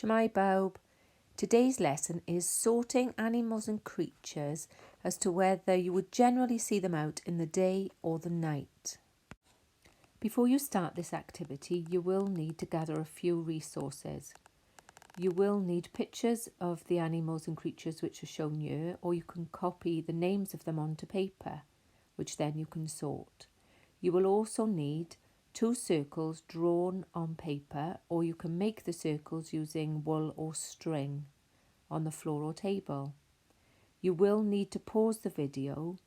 Shemai Baub. Today's lesson is sorting animals and creatures as to whether you would generally see them out in the day or the night. Before you start this activity, you will need to gather a few resources. You will need pictures of the animals and creatures which are shown here, or you can copy the names of them onto paper, which then you can sort. You will also need 2 circles drawn on paper, or you can make the circles using wool or string on the floor or table. You will need to pause the video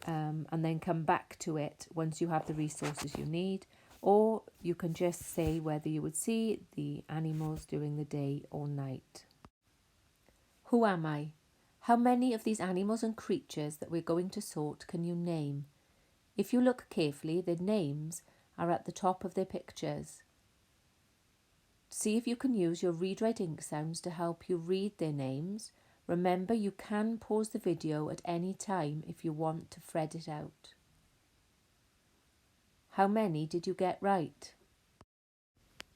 and then come back to it once you have the resources you need, or you can just say whether you would see the animals during the day or night. Who am I? How many of these animals and creatures that we're going to sort can you name? If you look carefully, the names are at the top of their pictures. See if you can use your read write ink sounds to help you read their names. Remember, you can pause the video at any time if you want to thread it out. How many did you get right?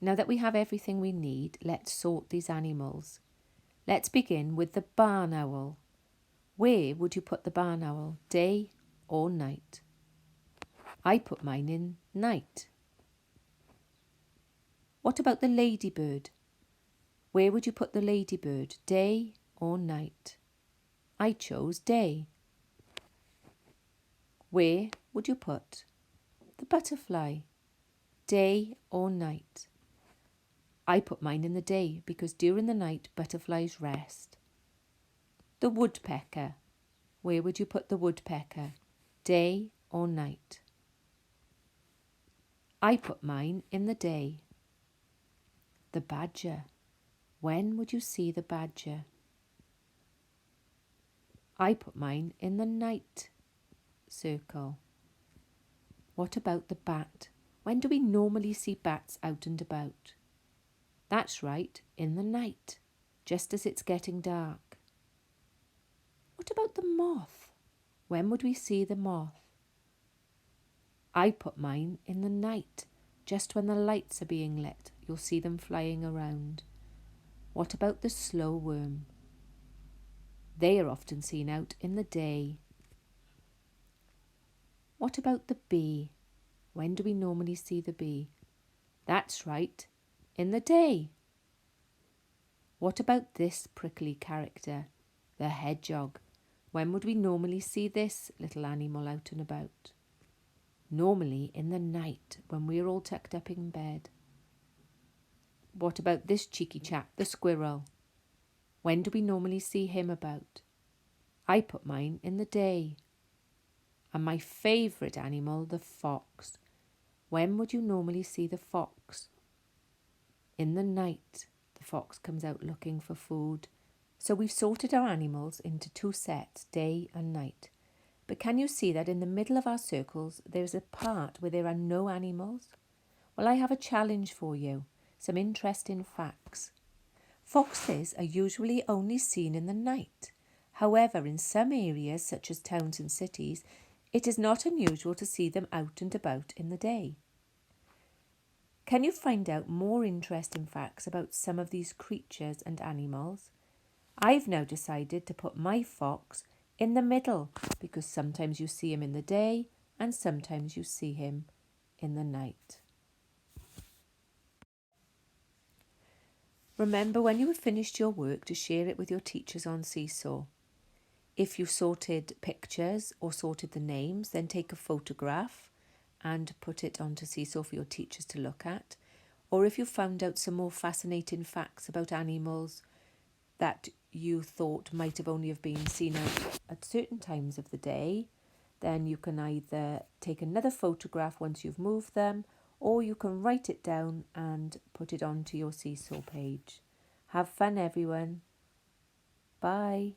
Now that we have everything we need, let's sort these animals. Let's begin with the barn owl. Where would you put the barn owl, day or night? I put mine in night. What about the ladybird? Where would you put the ladybird, day or night? I chose day. Where would you put the butterfly, day or night? I put mine in the day because during the night butterflies rest. The woodpecker. Where would you put the woodpecker, day or night? I put mine in the day. The badger. When would you see the badger? I put mine in the night circle. What about the bat? When do we normally see bats out and about? That's right, in the night, just as it's getting dark. What about the moth? When would we see the moth? I put mine in the night, just when the lights are being lit. You'll see them flying around. What about the slow worm? They are often seen out in the day. What about the bee? When do we normally see the bee? That's right, in the day. What about this prickly character, the hedgehog? When would we normally see this little animal out and about? Normally in the night when we're all tucked up in bed. What about this cheeky chap, the squirrel? When do we normally see him about? I put mine in the day. And my favourite animal, the fox. When would you normally see the fox? In the night, the fox comes out looking for food. So we've sorted our animals into 2 sets, day and night. But can you see that in the middle of our circles, there's a part where there are no animals? Well, I have a challenge for you, some interesting facts. Foxes are usually only seen in the night. However, in some areas, such as towns and cities, it is not unusual to see them out and about in the day. Can you find out more interesting facts about some of these creatures and animals? I've now decided to put my fox in the middle because sometimes you see him in the day and sometimes you see him in the night. Remember when you have finished your work to share it with your teachers on Seesaw. If you sorted pictures or sorted the names, then take a photograph and put it onto Seesaw for your teachers to look at. Or if you found out some more fascinating facts about animals that you thought might have only have been seen out at certain times of the day, then you can either take another photograph once you've moved them, or you can write it down and put it onto your Seesaw page. Have fun, everyone. Bye.